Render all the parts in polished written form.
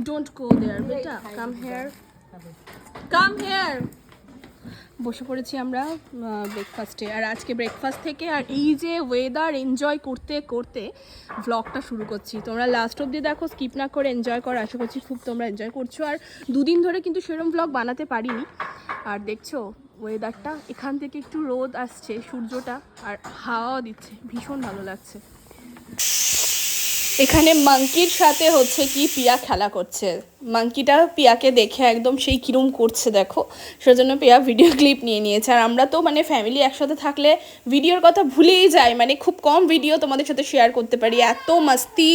Don't go দেয়ার বেটা, come here, come here. বসে পড়েছি আমরা ব্রেকফাস্টে, আর আজকে ব্রেকফাস্ট থেকে আর এই যে ওয়েদার এনজয় করতে করতে ভ্লগটা শুরু করছি। তোমরা লাস্ট অবধি দেখো, স্কিপ না করে এনজয় করো। আশা করছি খুব তোমরা এনজয় করছো। আর দুদিন ধরে কিন্তু সেরকম ভ্লগ বানাতে পারিনি। আর দেখছো ওয়েদারটা, এখান থেকে একটু রোদ আসছে, সূর্যটা, আর হাওয়া দিচ্ছে, ভীষণ ভালো লাগছে। এখানে মাঙ্কির সাথে হচ্ছে কি পিয়া খেলা করছে। মাঙ্কিটা পিয়াকে দেখে একদম সেই কিরম করছে দেখো, সেজন্য পিয়া ভিডিও ক্লিপ নিয়ে নিয়েছে। আর আমরা তো মানে ফ্যামিলি একসাথে থাকলে ভিডিওর কথা ভুলেই যাই, মানে খুব কম ভিডিও তোমাদের সাথে শেয়ার করতে পারি। এত মাস্তি,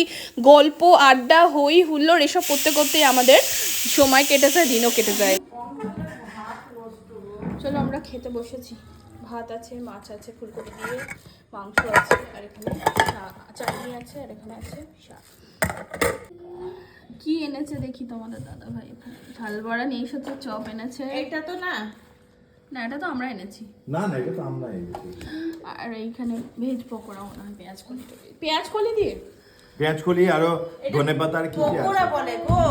গল্প, আড্ডা, হই হুল্লোড় এসব করতে করতেই আমাদের সময় কেটে যায়, দিনও কেটে যায়। চলো আমরা খেতে বসেছি। ভাত আছে, মাছ আছে ফুলকপি দিয়ে, মাংস আছে, আর এখানে চাটনি আছে, আর এখানে আছে শাক। কি এনেছে দেখি তোমাদের দাদা ভাই? এখানে ঝাল বড়া নিয়ে এসেছে, চপ এনেছে। এটা তো না, না এটা তো আমরা এনেছি। না না, এটা তো আমরা এনেছি। আর এইখানে ভেজ পকোড়া মনে হয়, পেঁয়াজ কলি, পেঁয়াজ কলি দিয়ে, পেঁয়াজ কলি আরো ধনেপাতা আর কি কি পকোড়া আছে? বলে গো।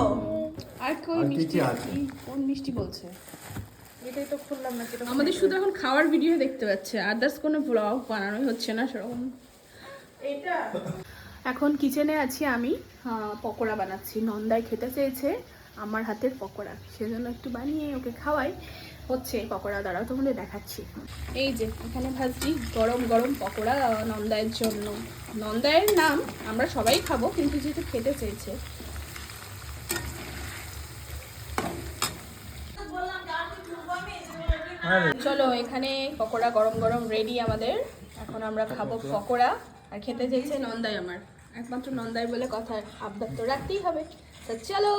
আর কই আর কি কি মিষ্টি আছে? কোন মিষ্টি বলছে? এটাই তো খুললাম না যেটা আমাদের শুধু এখন খাওয়ার ভিডিও দেখতে পাচ্ছে, আদার্স কোনো ব্লগ বানানোই হচ্ছে না সেরকম। এটা এখন কিচেনে আছি আমি, পকোড়া বানাচ্ছি। নন্দাই খেতে চেয়েছে আমার হাতের পকোড়া, সেজন্য একটু বানিয়ে ওকে খাওয়াই। হচ্ছে পকোড়া দ্বারা তোমাদের দেখাচ্ছি। এই যে এখানে ভাজছি গরম গরম পকোড়া নন্দায়ের জন্য। নন্দায়ের নাম, আমরা সবাই খাবো, কিন্তু যেহেতু খেতে চেয়েছে। চলো এখানে পকোড়া গরম গরম রেডি আমাদের। এখন আমরা খাবো পকোড়া, আর খেতে চেয়েছে নন্দাই আমার। একমাত্র নন্দাই বলে কথা, আবদার তো রাখতেই হবে। তো চলো।